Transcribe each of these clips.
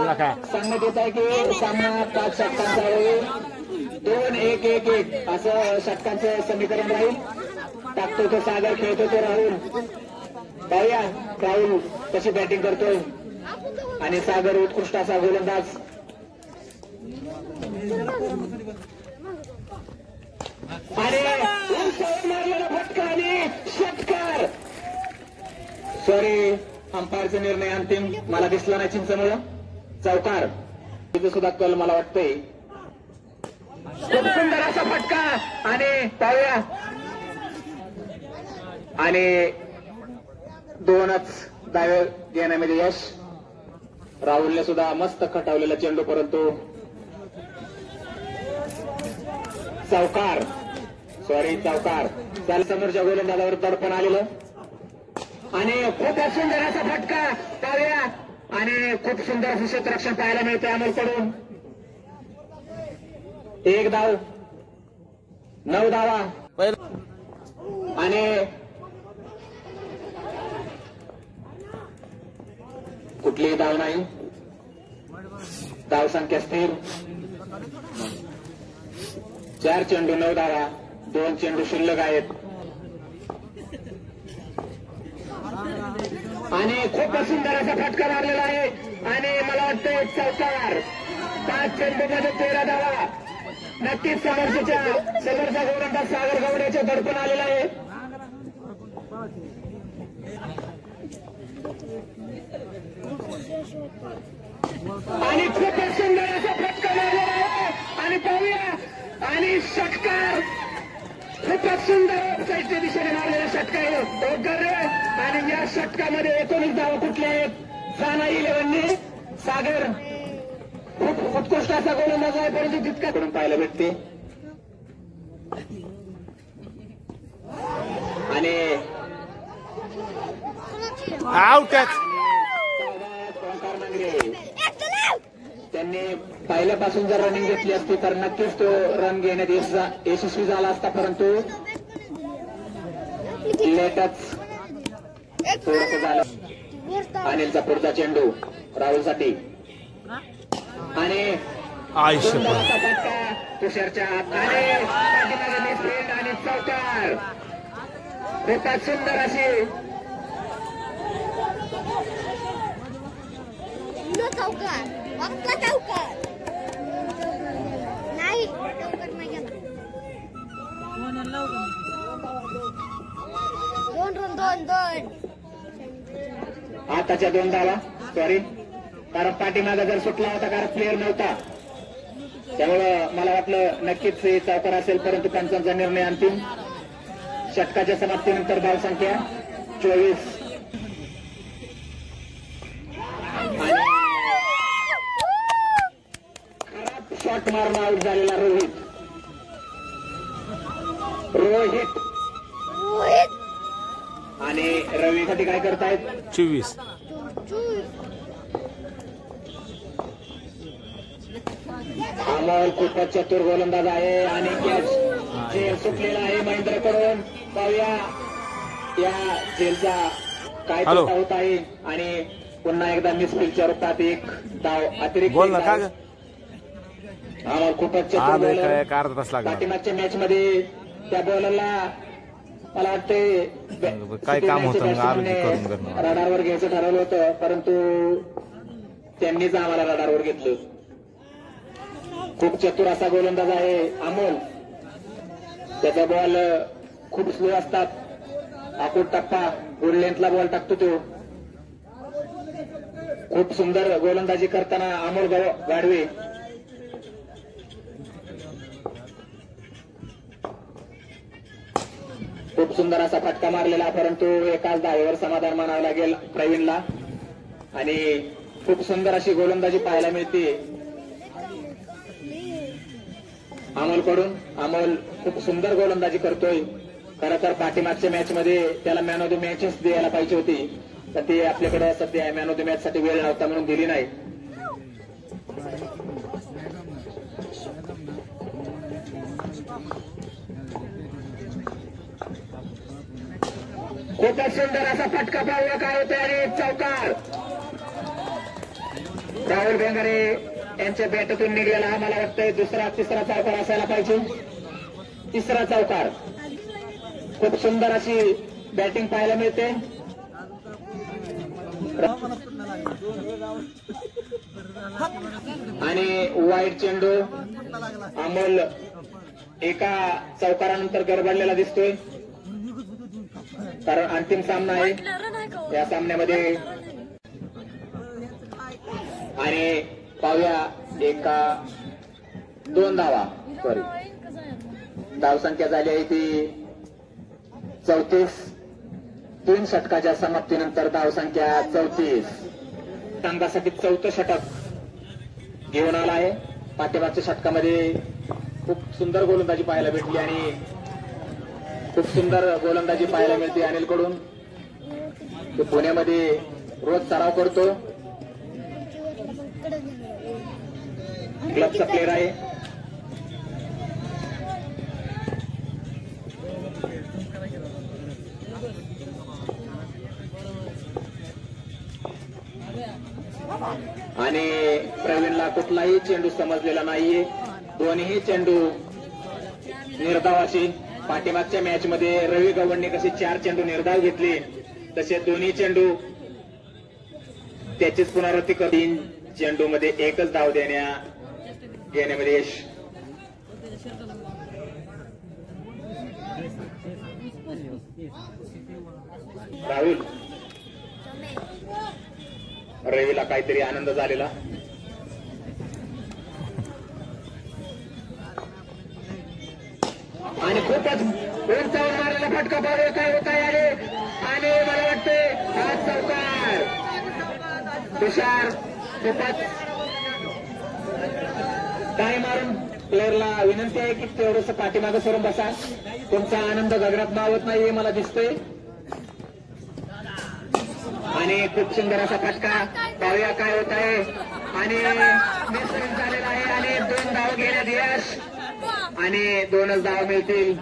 सांगण्यात येत आहे की सामना 5 षटकांचा होईल. 2-1-1-1 असं षटकांचं समीकरण राहील. टाकतो तो सागर, खेळतो तो राहुल. पाहूया राहुल कशी बॅटिंग करतोय आणि सागर उत्कृष्ट असा गोलंदाज. आणि मारलेला फटका आणि षटकार. सॉरी, अंपायरचा निर्णय अंतिम मला दिसला नाही. चिंचमुळे चौकार. तिथे सुद्धा कल मला वाटतंय. खूप सुंदर असा फटका आणि पाहूया. आणि 2च धावे घेण्यामध्ये यश. राहुलने सुद्धा मस्त खटावलेला चेंडू, परंतु चौकार. सॉरी, चौकार. त्याला समोरच्या गोलंदाजावर दडपण आलेलं आणि खूप सुंदर असा फटका पाहूया. आणि खूप सुंदर असं क्षेत्ररक्षण पाहायला मिळतं अमोलकडून. 1 धाव, 9 धावा आणि कुठलीही धाव नाही. धाव संख्या स्थिर. 4 चेंडू 9 धावा. 2 चेंडू शिल्लक आहेत आणि खूप सुंदर असा फटका मारलेला आहे आणि मला वाटतं चौकार. 5 चेंडूमध्ये 13 धावा. नक्कीच समोरचा गोलंदाज सागर गवड्याचे दडपण आलेला आहे. आणि खूप सुंदर असा फटका मारलेला आहे आणि पाहूया. आणि षटकार. खूपच सुंदर साईडच्या दिशेने मारलेला षटकार आणि या षटकामध्ये 19 धावा कुठल्या आहेत? साना 11ने. सागर खूप उत्कृष्ट असा गोलंदाज आहे, परंतु तितका करून पाहायला भेटते. आणि आउट. त्यांनी पहिल्यापासून जर रनिंग घेतली असती तर नक्कीच तो रन घेण्यात यशस्वी झाला असता, परंतु लेटच थोडस झालं. अनिलचा पुढचा चेंडू राहुलसाठी आणि तुषारच्या आणि चौकार. खूपच सुंदर अशी चौकार. नाही चौकार नाही गेला. 2 आताच्या 2 धावा. सॉरी, कारण पाठीमागा जर सुटला होता कारण प्लेअर नव्हता, त्यामुळं मला वाटलं नक्कीच चौकार असेल, परंतु पंचांचा निर्णय अंतिम. षटकाच्या समाप्तीनंतर धाव संख्या 24. शॉट मारून आउट झालेला रोहित. आणि रवीसाठी काय करतायत? 24. अमोल खूपच चतुर गोलंदाज आहे आणि कॅच झेल सुटलेला आहे महेंद्रकडून. पाहूया या झेलचा काय तोटा होत आहे आणि पुन्हा एकदा मिसफिलच्या रूपात 1 धाव अतिरिक्त. अमोल खूपच चतुर बॉलर. पाठीमागच्या मॅच मध्ये त्या बॉलरला मला वाटते काय काम होतं रडारवर घ्यायचं ठरवलं होतं, परंतु त्यांनीच आम्हाला रडारवर घेतलं. खूप चतुर असा गोलंदाज आहे अमोल. त्याचा बॉल खूप स्लो असतात. आखूड टप्पा गुड लेंथला बॉल टाकतो तो. खूप सुंदर गोलंदाजी करताना अमोल गाडवे. खूप सुंदर असा फटका मारलेला, परंतु एकाच धावेवर समाधान मानावं लागेल प्रवीणला. आणि खूप सुंदर अशी गोलंदाजी पाहायला मिळते अमोलकडून. अमोल खूप सुंदर गोलंदाजी करतोय. खरं तर पाठीमागच्या मॅच मध्ये त्याला मॅन ऑफ द मॅचेस द्यायला पाहिजे होती, तर ते आपल्याकडे सध्या मॅन ऑफ द मॅच साठी वेळ नव्हता म्हणून दिली नाही. खूपच सुंदर असा फटका पाहूया काय होते आणि चौकार. राहुल बेंगारे यांच्या बॅटतून निघलेला मला वाटतंय तिसरा चौकार असायला पाहिजे. तिसरा चौकार. खूप सुंदर अशी बॅटिंग पाहायला मिळते. आणि वाईट चेंडू अमोल एका चौकारानंतर गडबडलेला दिसतोय, कारण अंतिम सामना आहे या सामन्यामध्ये. आणि पाहूया एका 2 धावा धावसंख्या झाली आहे ती 34. 3 षटकाच्या समाप्तीनंतर धावसंख्या 34. संघासाठी 4थं षटक घेऊन आला आहे. पाठीमागच्या षटकामध्ये खूप सुंदर गोलंदाजी पाहायला भेटली आणि खूप सुंदर गोलंदाजी पाहायला मिळते अनिलकडून. तो पुण्यामध्ये रोज सराव करतो. क्लबचा प्लेअर आहे. आणि प्रवीणला कुठलाही चेंडू समजलेला नाहीये. दोन्ही चेंडू निर्धावाशी. पाठीमागच्या मॅच मध्ये रवी गव्हाणने कसे 4 चेंडू निर्धाव घेतले तसे दोन्ही चेंडू त्याचीच पुनरावृत्ती कर. 3 चेंडू मध्ये 1च धाव घेण्यामध्ये यश. राहुल रवीला काहीतरी आनंद झालेला. आणि खूपच उंचावर मारलेला फटका पाहूया काय होत आहे. आणि मला वाटते हा चौकार. तुषार खूपच टाय मारून प्लेअरला विनंती आहे की तेवढंसं पाठीमागं सरून बसा. तुमचा आनंद गगनात मावत नाहीये मला दिसतोय. आणि खूप सुंदर असा फटका पाहूया काय होत आहे. आणि मिसमिस झालेला आहे आणि 2 धाव घेण्यात यश. आणि 2च धाव मिळतील.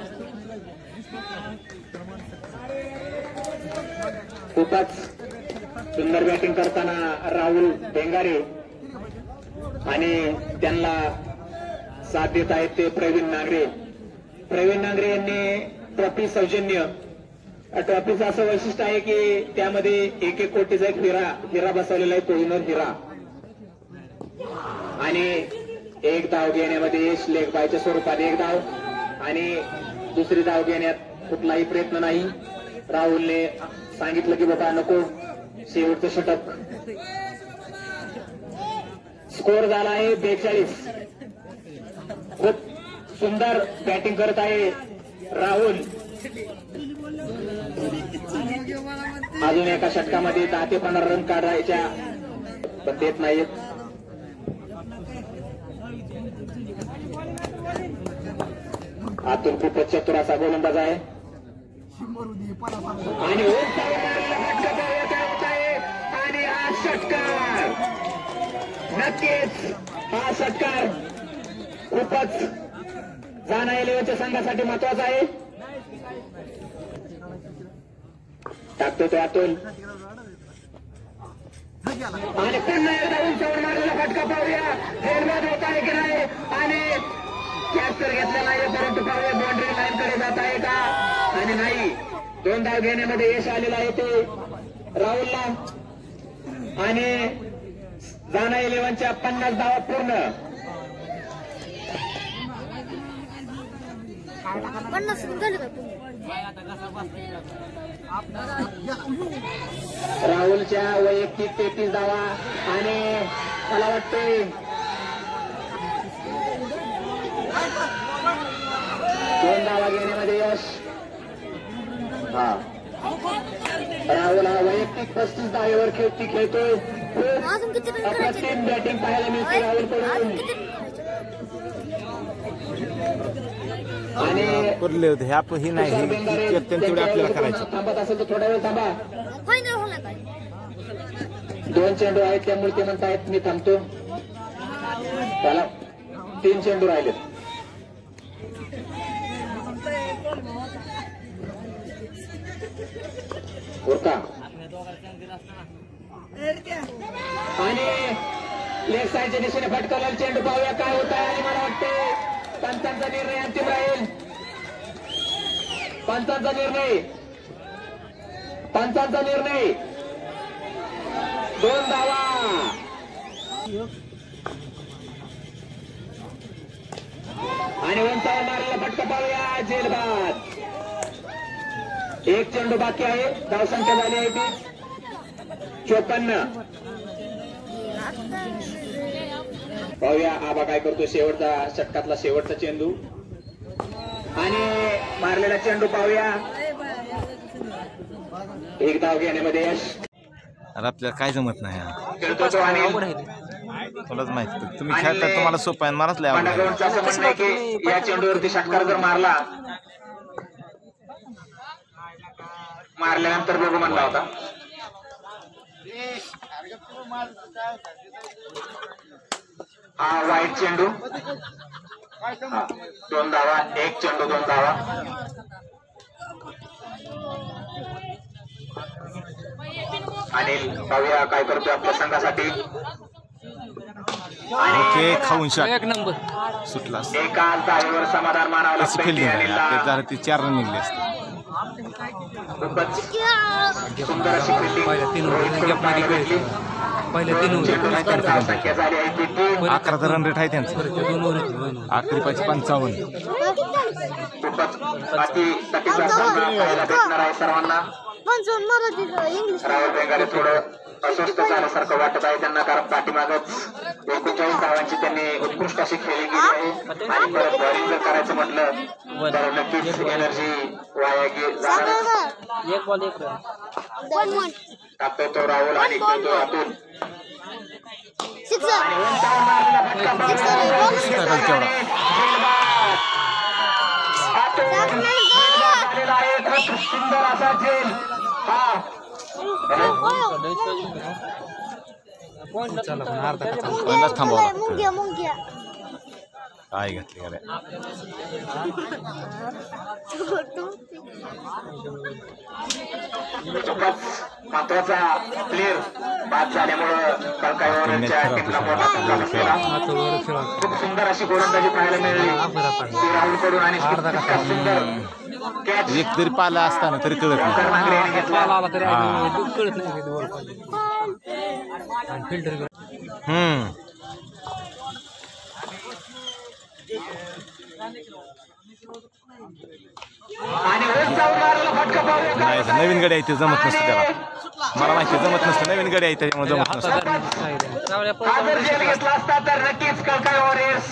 खूपच सुंदर बॅटिंग करताना राहुल बेंगारे आणि त्यांना साथ देत आहेत ते प्रवीण नांगरे. प्रवीण नांगरे यांनी ट्रॉफी सौजन्य. ट्रॉफीचं असं वैशिष्ट्य आहे की त्यामध्ये 1 कोटीचा एक हिरा बसवलेला आहे, कोहिनूर हिरा. आणि 1 धाव घेण्यामध्ये यश. लेग बायच्या स्वरूपात 1 धाव आणि दुसरी धाव घेण्यात कुठलाही प्रयत्न नाही. राहुलने सांगितलं की बाबा नको, शेवटचं षटक. स्कोर झाला आहे 42. खूप सुंदर बॅटिंग करत आहे राहुल. अजून एका षटकामध्ये 10 ते 15 रन काढायच्या पण देत नाहीत. आतून खूपच चतुर असा गोलंदाज आहे. आणि आणि हा षटकार नक्कीच हा षटकार खूपच जाना एलेव्हनच्या संघासाठी महत्वाचा आहे. टाकतो तो अतुल. आणि पुन्हा एकदा उंचावर मारलेला फटका पाहूया. हेडबाद होत आहे की नाही. आणि कॅप्चर घेतलेला आहे परंतु पाहूया बाउंड्री लाईन कडे जात आहे का. आणि नाही. 2 धाव घेण्यामध्ये यश आलेलं आहे ते राहुलला. आणि जाना इलेव्हनच्या 50 धावा पूर्ण. 50 झाले का राहुलच्या वैयक्तिक 33 धावा. आणि मला वाटतंय 2 धावा घेण्यामध्ये यश. हा राहुल हा वैयक्तिक 35 धावेवर खेळतोय. अप्रतिम बॅटिंग पाहायला मिळते राहुलकडून. आणि करले होते हे ही नाही तेवढे आपल्याला करायचं. थांबत असेल तर थोडा वेळ थांबा. फायनल होणार काय. 2 चेंडू आहेत त्यामुळे ते म्हणतायत मी थांबतो. त्याला 3 चेंडू राहिले. उरका. आणि लेफ्ट साईडच्या दिशेने फटकवलेला चेंडू पाहूया काय होत आहे. आणि मला वाटते पंचांचा निर्णय अंतिम राहील. पंचांचा निर्णय 2 धावा. आणि उंचावर मारलेला फटका पाहूया जेलबाद. 1 चेंडू बाकी आहे. धावसंख्या झाली आहे ती 54. पाहूया आबा काय करतो. शेवटचा षटकातला शेवटचा चेंडू आणि मारलेला चेंडू पाहूया. 1 धाव घेण्यामध्ये यश. अरे आपल्याला काय जमत नाही खेळतो तो आणि तुलाच माहिती तुम्ही खेळता तुम्हाला सोपं आहे मलाच लय आवडतं. पांढरकरांचं असं म्हणणं आहे की या चेंडूवरती षटकार जर मारल्यानंतर बघू म्हणला होता. हा वाईट चेंडू. 2 धावा. 1 चेंडू 2 धावा. अनिल पाहूया काय करतोय आपल्या संघासाठी. ओके खाऊन शाट 1 नंबर सुटला एकाच धावेवर समाधान मानावं त्याची लागतं. फिल्डिंग झालं ती 4 रन निघले असते. खूपच सुंदर अशी फिल्डिंग पहिल्या 3 ओव्हर भेटली. पहिल्या 3 ओव्हर धावसंख्या झाली आहे ती 11चा रन रेट आहे त्यांचं. 2 ओव्हर आखरी पाहिजे 55. खूपच अति प्रतिसाद पाहायला भेटणार आहे सर्वांना. इंग्लिश राहुल बेंगारे थोडं अस्वस्थ झाल्यासारखं वाटत आहे त्यांना, कारण पाठीमागच 39 धावांची त्यांनी उत्कृष्ट अशी खेळी केली आहे. आणि परत बॉलिंग जर करायचं म्हटलं तर नक्कीच एनर्जी वाया जाणार. 1 बॉल 1 रन. टाकतोय तो राहुल आणि खेळतोय अतुल. आणि उंचावर मारलेला फटका पाहूया. अतुल झालेला आहे. खूप सुंदर असा झेल. हा पहिलाच थांबावं लागतं. काय घातली गाड्या महत्वाचा प्लेअर बाद झाल्यामुळं कळकाईवरच्या टीमला मोठा फटका बसलेला. खूप सुंदर अशी गोलंदाजी पाहायला मिळाली राहुल कडून. आणि सुंदर कॅच एक तरी पाला असताना तरी कळत नाही. कर्नागरे यांनी घेतला. कळत नाही फिल्टर. आणि उंचावर मारलेला फटका पाहूया. नाही नवीन गाडी आहे ते जमत नसतं त्याला. मला माहिती जमत नसतं. नवीन गाडी आहे त्याच्यामुळे जमत नसतं. हा जर जेल घेतला असता तर नक्कीच कळकाई वॉरियर्स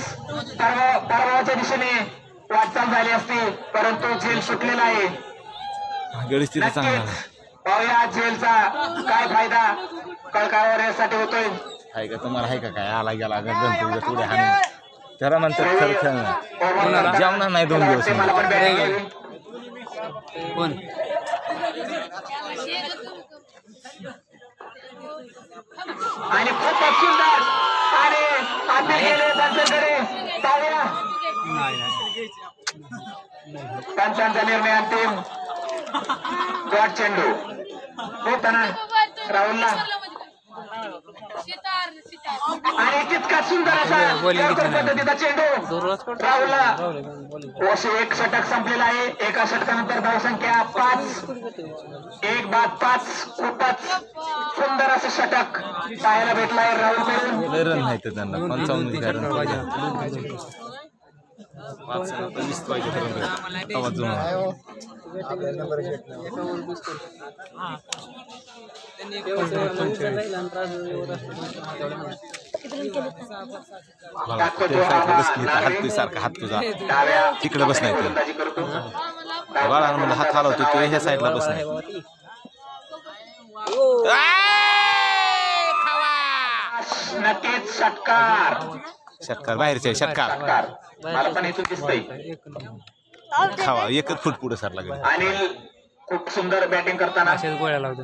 पराभवाच्या दिशेने वाटचाल झाली असती, परंतु जेल सुटलेला आहे. गडीच तिथे चांगला नक्कीच पाहूया जेलचा काय फायदा कळकाई वॉरियर्स साठी होतोय. आहे का तुम्हाला आहे का काय आला गेला गणपतीला पुढे हाणे त्याला म्हणतात खरं खेळणं. जेवणार नाही 2 दिवस. मला पण बॅटिंग घ्यावी. कोण आणि खूपच सुंदर आणि आम्ही गेले त्यांच्याकडे पाहूया. पंचांचा निर्णय अंतिम. शॉर्ट चेंडू होताना राहुलला आणि तितका सुंदर असा पद्धतीचा चेंडू राहुलला. 1 षटक संपलेला आहे. एका षटकानंतर धावसंख्या 5. 1 बाद 5. खूपच सुंदर असं षटक पाहायला भेटलं आहे राहुल कडून. लय रन नाही तर त्यांना 55 रन पाहिजे. 20 पाहिजे आवाज जमणार. हात सारखा हात तुझा तिकडे बस नाही. बाळा मला हात हलवतो तू ह्या साईडला बस नाही. नक्कीच षटकार. षटकार बाहेरचे षटकार. मला पण इथून दिसतंय. खावा 1 फूट पुढे सरला गेला. अनिल खूप सुंदर बॅटिंग करताना गोळ्या लावतो.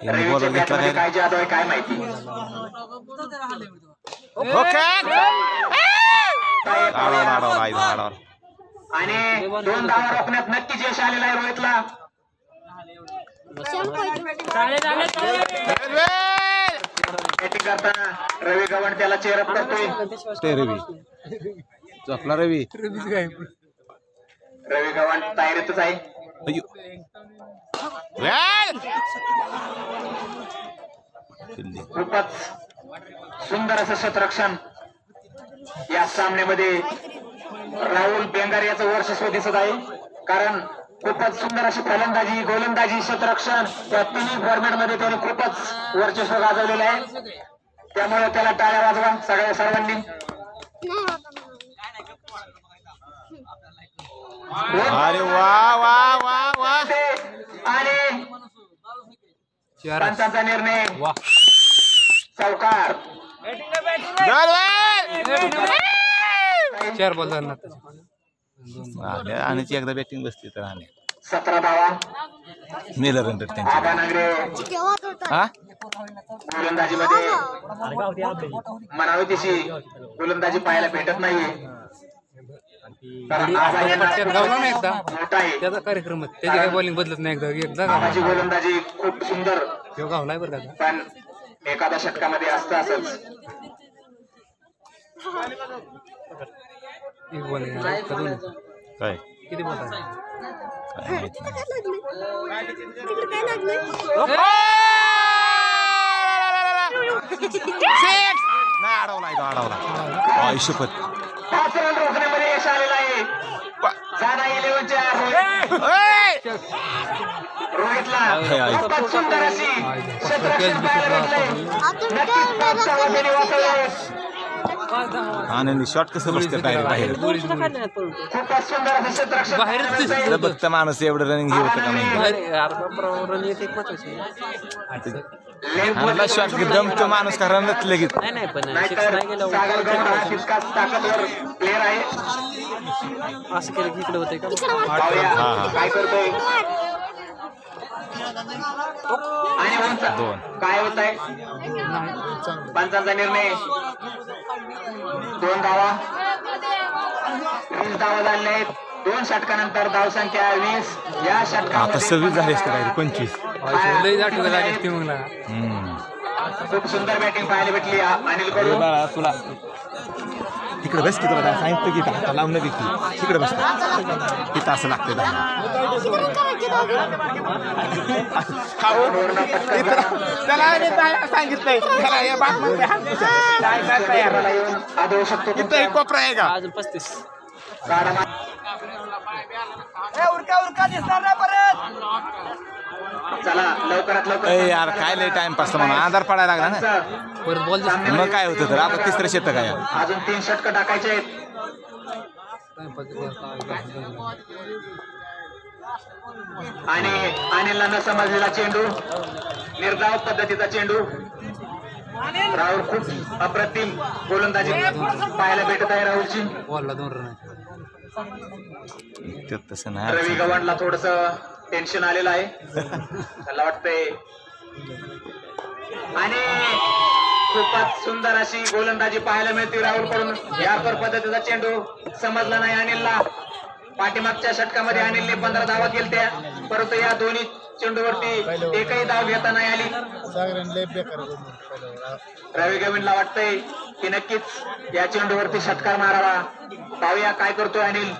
बॉलर घेतला काय काय जादू आहे काय माहिती. आणि 2 धावा रोखण्यात नक्कीच यश आलेलं आहे रोहितला. बॅटिंग करताना रवी गव्हाण त्याला चेअरअप करतोय. ते रवी झोपला रवी. रवी गव्हाण तयारीतच आहे. अय्यो. खूपच सुंदर असं क्षेत्ररक्षण या सामन्यामध्ये राहुल बेंगार याचं वर्चस्व दिसत आहे. कारण खूपच सुंदर अशी फलंदाजी, गोलंदाजी, क्षेत्ररक्षण या तिन्ही फॉर्मॅटमध्ये त्याने खूपच वर्चस्व गाजवलेलं आहे. त्यामुळे त्याला टाळ्या वाजवा सर्वांनी. अरे वा वा वा वा. आणि पंचांचा निर्णय चौकार. 4 बॉल झाला आणि एकदा बॅटिंग बसली तर आणि 17 धावा. मेलर रन त्यांच्या. आबा नांगरे हा गोलंदाजीमध्ये म्हणावी तशी गोलंदाजी पाहायला भेटत नाही. कारण आबा यांना गावला नाही एकदा मोठा आहे. त्याचा कार्यक्रम त्याची काही बॉलिंग बदलत नाही एकदा आबाची गोलंदाजी खूप सुंदर, तो गावलाय बरं का. पण एखाद्या षटकामध्ये असतं असंच. एक बॉलिंग काय किती बॉल आहे? काय माहित नाही. नाही अडवला अडवला. आई शपथ. 5 रन रोखण्यामध्ये यश आलेलं आहे. जाना 11च्या रोहितला खूपच सुंदर अशी क्षेत्ररक्षण पाहायला भेटलंय. नक्कीच 5 धावांनी वाचवलंय. आणि शॉट कसं बसतं काय बाहेर. खूपच सुंदर असं क्षेत्ररक्षण बाहेरच पाहायला भेटलंय. जर बघता माणूस एवढं रनिंग हे होतं का नाही. आणला शॉट दम तो माणूस का रनच लगेच. नाहीतर सागर गौड हा तितकाच ताकदवर प्लेअर आहे. असं केलं की इकडे होते का पाहूया काय करतोय आणि उंच काय होत आहे. पंचांचा निर्णय 2 धावा. 20 धावा झालेल्या आहेत. 2 षटकानंतर धावसंख्या 20. या आता षटकामध्ये 26 झाले असते काय 25. लई आठवलं झाली असती मला. खूप सुंदर बॅटिंग पाहायला भेटली अनिल कडून. तुला तिकडे बस तिकडे सांगितलं की आता लावून नाही देखील तिकडे बस तिथं असं लागतं. त्याला सांगितलंय आदळू शकतो. कोपरा आहे का. अजून 35 चला लवकरात लवकर. यार काय लय टाइमपास म्हणून आधार पडायला लागला ना. परत बॉल मग काय होतं तर आता तिसरं शेतं काय. अजून 3 षटकं टाकायचे आहेत. आणि अनिलला न समजलेला चेंडू, निर्धाव पद्धतीचा चेंडू. राहुल खूप अप्रतिम गोलंदाजी पाहायला भेटत आहे राहुलची. बॉलला 2 रन तसं नाही. रवी गव्हाणला थोडस टेन्शन आलेलं आहे त्याला वाटतंय. आणि खूपच सुंदर अशी गोलंदाजी पाहायला मिळते राहुल कडून. यापर पद्धतीचा चेंडू समजला नाही अनिलला. पाठीमागच्या षटकामध्ये अनिलने 15 धावा केल्या, परंतु या दोन्ही चेंडूवरती एकही धाव घेता नाही आली. रवी गव्हाणला वाटतंय की नक्कीच या चेंडूवरती षटकार मारावा. पाहूया काय करतोय अनिल.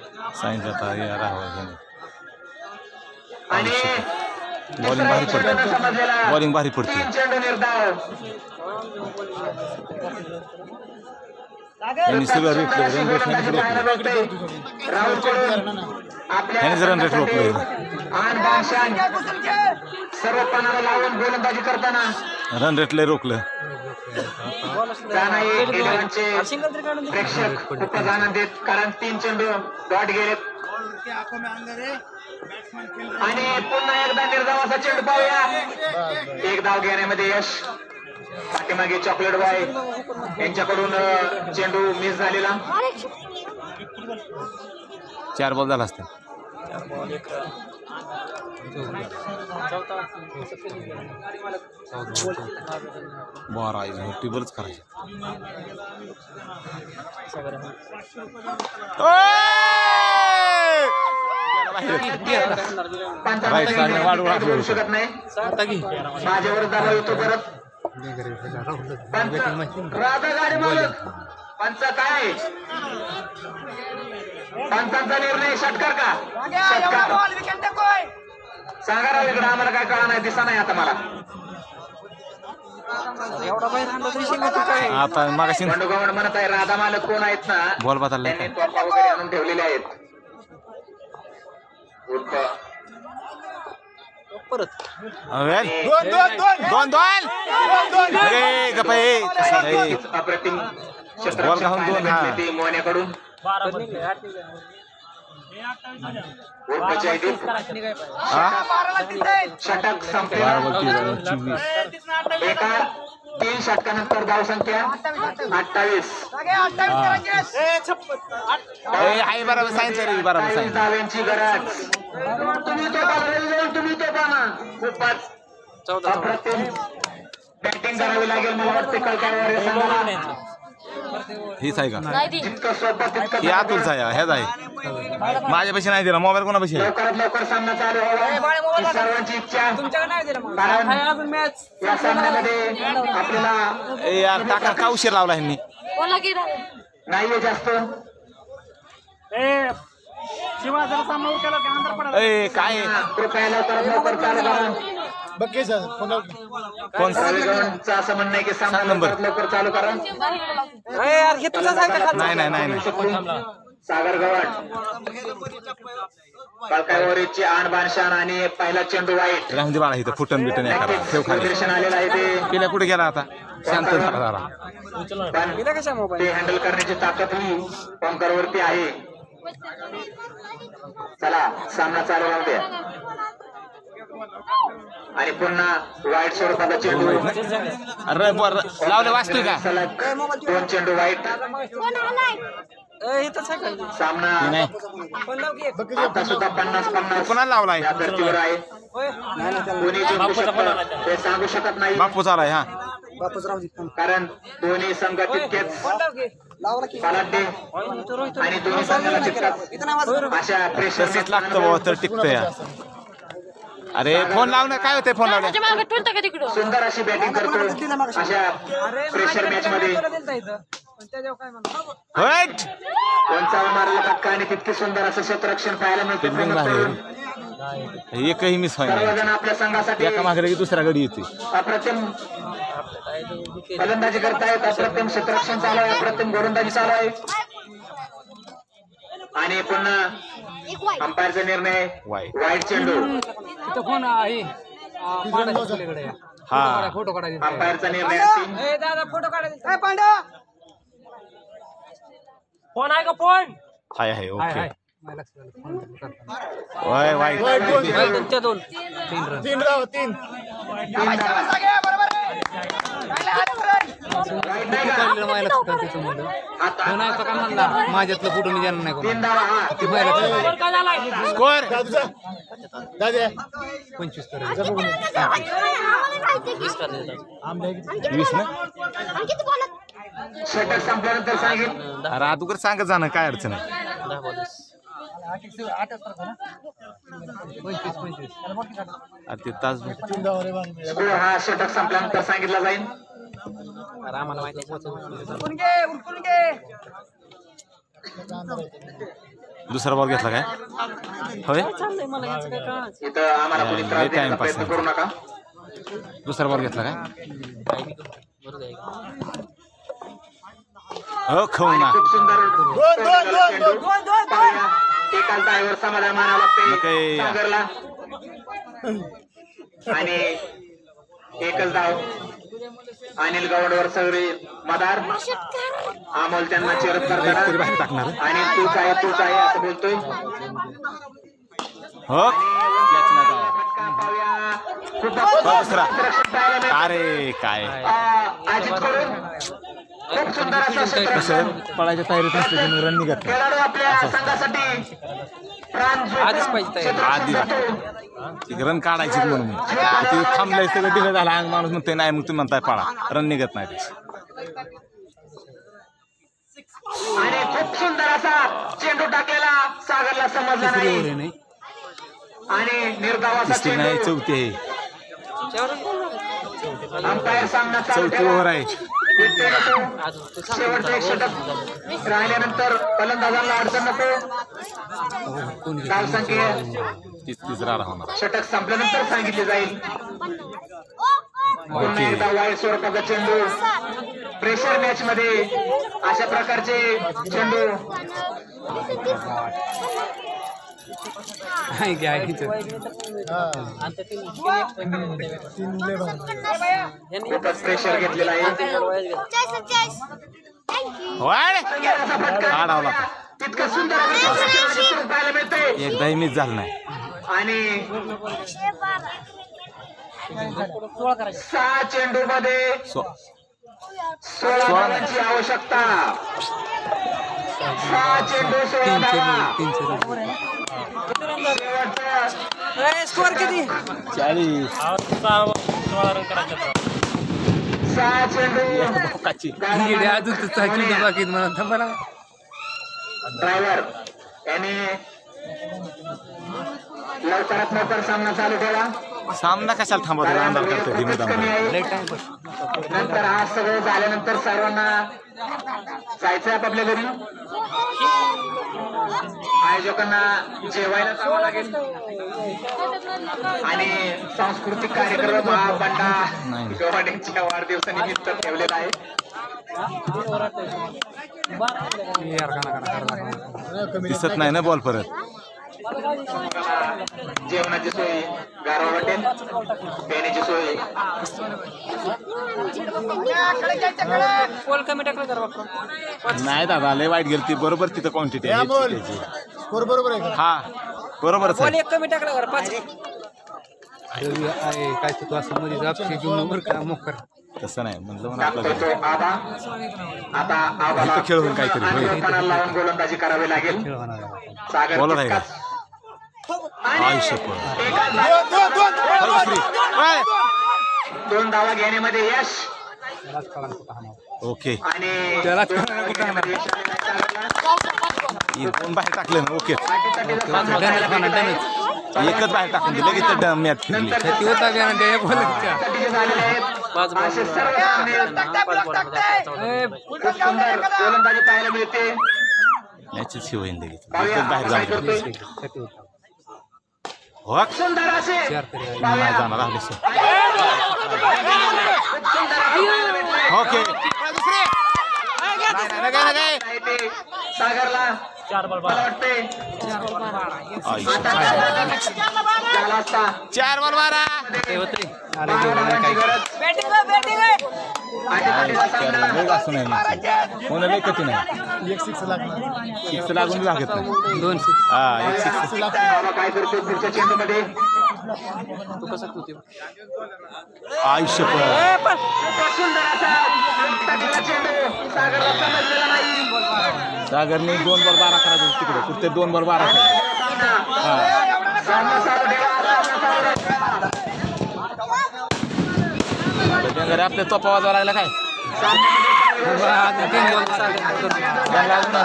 आणि बॉलिंग भारी पडते. बॉलिंग भारी पडते. 3 चेंडू निर्धाव. यांनी सगळं रेट राहुल कडून आपल्या रन रेट रोखलं. आन बाशान सर्व पणाला लावून गोलंदाजी करताना रन रेट लय रोखलं. जाणाई 11चे प्रेक्षक खूपच आनंदित, कारण 3 चेंडू डॉट गेलेत. आणि पुन्हा एकदा निर्धावाचा चेंडू पाहूया. 1 धाव घेण्यामध्ये यश. पाठीमागे चॉकलेट बॉय यांच्याकडून चेंडू मिस झालेला. 4 बॉल झाला असते. बरं टेबलच करायचे. करू शकत नाही. माझ्यावर दबाव येतो परत. राजा गाडी मालक पंच काय पंचांचा निर्णय षटकार का षटकार सांगा राव इकडे आम्हाला काय कळा नाही दिसा नाही आता मला आता मागाशी गवंड म्हणत आहे राधा मालक कोण आहेत ना बॉल बदललाय त्यांनी तोफा वगैरे आणून ठेवलेले आहेत अप्रतिम मोहण्याकडून षटक संपले एका 3 षटकानंतर धावसंख्या 28 धाव्यांची गरज तुम्ही तो पाना खूपच अप्रतिम बॅटिंग करावी लागेल मला वाटते कळकावर हीच आहे का जितकं सोपं तितकं आतुरच आहे ह्याच आहे माझ्यापाशी नाही दिला मोबाईल कोणापाशी लवकरात लवकर सामना चालू व्हावा ही सर्वांची इच्छा कारण या सामन्यामध्ये आपल्याला यार टाका का उशीर लावला ह्यांनी नाहीये जास्त काय कृपया लवकरात लवकर चालू करा कोण रविगणचं असं म्हणणं आहे की सामना लवकरात लवकर चालू करा नाही नाही नाही सागर गवंड कालकावरीची आणबाण शान आणि पहिला चेंडू वाईट राहून दे बाळा इथं फुटन बिटन ठेव खाली निर्देशन आलेलं आहे ते पिल्या कुठे गेला आता शांत झाला जरा पण ते हँडल करण्याची ताकद ही पंकरवरती आहे चला सामना चालू राहू द्या आणि पुन्हा वाईट स्वरूपाचा चेंडू अरे लावले वाचतोय का सलग 2 चेंडू वाईट सामना आता सुद्धा 50-50 कोणाला लावलाय या धर्तीवर आहे कोणी जिंकू शकतं ते सांगू शकत नाही बापू चालाय हा कारण दोन्ही संघ तितकेच बलाढ्य आणि दोन्ही संघाला तितकाच अशा प्रेशर तसंच लागतं बाबा तर टिकतंय अरे फोन लावणं काय होतंय फोन लावणं सुंदर अशी बॅटिंग करतो अशा प्रेशर मॅच मध्ये 55 मारला फटका आणि तितके सुंदर असं क्षेत्ररक्षण पाहायला मिळते एकही मिस सर्वजण आपल्या संघासाठी एका मागे दुसऱ्या गडी येते अप्रतिम फलंदाजी करतायत अप्रतिम क्षेत्ररक्षण चालू आहे अप्रतिम गोलंदाजी चालू आहे आणि पुन्हा अंपायरचा निर्णय वाईट चेंडू अंपायरचा निर्णय फोन आहे का फोन आहे ओके वाईट माझ्यातलं फोटो मी जाणार नाही 3 धावा स्कोअर 20 ना षटक संपल्यानंतर सांगितलं अरे अगोदर सांगत जाणं काय अडचण आहे अरे ते तास स्कोर हा षटक संपल्यानंतर सांगितला जाईल दुसरा बॉल घेतला काय होय इथं आम्हाला कोणी त्रास देण्याचा प्रयत्न करू नका दुसरा बॉल घेतला काय हो खाऊ ना खूप सुंदर एकाच डायव्हर समाधान मानावं लागते सागरला आणि एकच धाव अनिल गवंडवर सगळे मदार अमोल त्यांना चेअरअप करताना आणि तूच आहे असं बोलतोय हो अरे काय अजित कडून खूप सुंदर असं पळायच्या तयारीत नसते रन निघत खेळाडू आपल्या संघासाठी आधी रन काढायची म्हणून ते थांबलंय सगळं डिले झाला अंग माणूस म्हणतोय नाही मग तुम्ही म्हणताय पळा रन निघत नाही आणि खूप सुंदर असा चेंडू टाकलेला सागरला समजला नाही आणि निर्धाव असा नाही चेंडू चौथी आहे अंपायर सामना चालू चौथी ओव्हर आहे. शेवटचं एक षटक राहिल्यानंतर फलंदाजांना अडचण नको. धावसंख्या 30 रन होणार. षटक संपल्यानंतर सांगितले जाईल. पुन्हा एकदा वाईट स्वरूपाचा चेंडू. प्रेशर मॅच मध्ये अशा प्रकारचे चेंडू खूपच प्रेशर घेतलेला आहे. तितकं सुंदर पाहायला मिळतंय. एकदाही मिस झालं नाही. आणि 6 चेंडू मध्ये 16 धावांची आवश्यकता. 6 चेंडू 16 धावा. स्कोर किती? 40. 6 चेंडू. ड्रायव्हर याने लवकरात लवकर सामना चालू ठेवा. सामना कशाला थांबवतो? अंधार करतो धीमे कमी आहे. नंतर हा सगळं झाल्यानंतर सर्वांना जायचंय आपापल्या घरी. आयोजकांना जेवायला जावं लागेल आणि सांस्कृतिक कार्यक्रम हा बंडा गव्हाणेंच्या वाढदिवसानिमित्त ठेवलेला आहे. दिसत नाही ना बॉल परत. जेवणाची सोय, गारवा वाटेल, पेण्याची सोय. नाही दादा लय वाईट गेली ती. बरोबर तिथं क्वांटिटी आहे. बरोबर आहे. हा बरोबरच आहे. कमी टाकलं कर 5 काय तू असं मध्ये घेऊन मोकर तसं नाही म्हणलं म्हणून टाकतो आपलं तो आबा. आता आबाला खेळ होऊन काहीतरी होईल. आग्रहपणा लावून गोलंदाजी करावी लागेल. सागर बॉलर आहे का? तितकाच. आयुष्य दोन धावा घेण्यामध्ये यश. ओके. आणि त्यालाच दोन धावा घेण्यामध्ये यश आलेलं आहे सागरला. दोन बाहेर टाकले ना. ओके. पाठीसाठीचा सामना पाहायला मिळतोय. एकच बाहेर टाकून दिलं की तर मॅच फिरली. नंतर साठी झालेले आहेत. असे सर्व सामने खूप सुंदर गोलंदाजी पाहायला मिळते. मॅचच ही होईल लगेच. पाहूया एकच बाहेर आपण काय जाऊन करतोय. हो सुंदर असे नाही जाणार आपले सर. खूप सुंदर असे पाहायला मिळतंय. ओके. सागरला मला वाटते झाला असता 4 बॉल मारा. धावांची गरज. पाठीसाठीचा सामना. असं नाही कोणाला कधी नाही. 6 लागून लागत नाही. 2 6. हा 1 6. बाबा काय करतो पुढच्या चेंडूमध्ये. आयुष्य खूपच सुंदर असा मुक्ताचा चेंडू सागरला समजलेला नाही. सागरने 2 बॉल 12 करायचे तिकडे. कुठे 2 बॉल 12 करायचे. सामना चालू ठेवा. आपल्या तोपा वाजवा लागला काय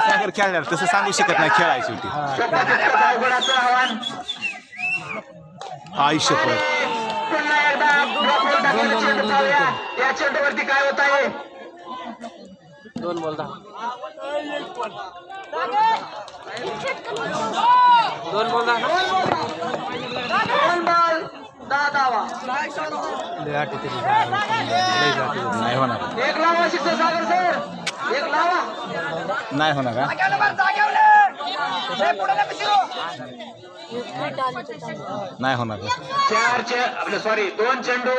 सागर खेळणार तसं सांगू शकत नाही. खेळायची होती. आयुष्य पुन्हा एकदा या चेंडूवरती काय होत आहे. 2 बॉल 10. 2 बॉल 10. 2 बॉल 10 धावा. नाही होणार. एक लावा शिकतो सागर सर. एक लावा. नाही होणार का? नाही होणार. 2 चेंडू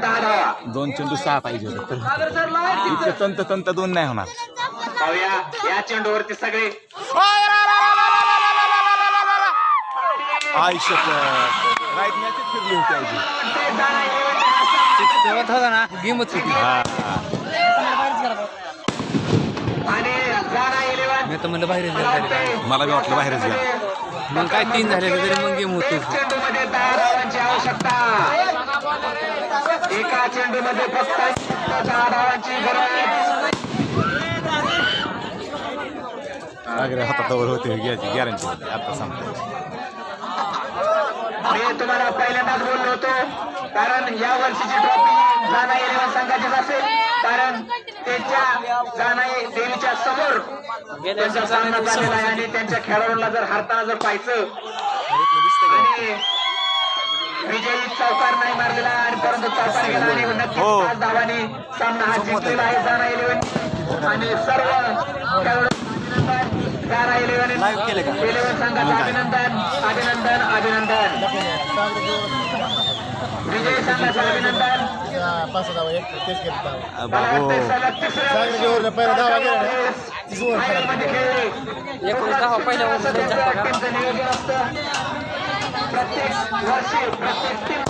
10 धावा. 2 चेंडू 6 पाहिजे होते. सागर सर लावा. इतकं तंत 2 नाही होणार. पाहूया या चेंडूवरती सगळे आयुष्य राईट मॅच फिरली होती. होता ना गेमच होती. आणि जाणा 11 मी तर म्हणलं बाहेर मला बी वाटलं बाहेरच गेला. मग काय 3 झाले तरी मग गेम होतो. चेंडूमध्ये 10 धावांची आवश्यकता. एका चेंडूमध्ये फक्त 10 धावांची गरज. सागर हातावर होते घ्यायची गॅरंटी होती. आता सांगतो मी तुम्हाला पहिल्यांदाच बोललो होतो कारण या वर्षीची ट्रॉफी जाना 11 संघाचीच असेल, कारण त्यांच्या जाना देवीच्या समोर त्यांचा सामना झालेला आहे आणि त्यांच्या खेळाडूंना जर हारताना जर पाहायचं आणि विजयी चौकार नाही मारलेला आणि परंतु चौकार गेला आणि नक्कीच 5 धावांनी सामना हा जिंकलेला आहे जाना 11 आणि सर्व खेळाडू जाना 11 संघाचं अभिनंदन अभिनंदन अभिनंदन विजय संघाचं अभिनंदन. 5 धावा एक तेच घेतला. बाबू सागरच्या पहिला धावा गेला 30 ओव्हर खेळले. 19 धावा पहिल्या ओव्हरमध्ये झाला का? नियोजन असतं प्रत्येक वर्षी प्रत्येक टीम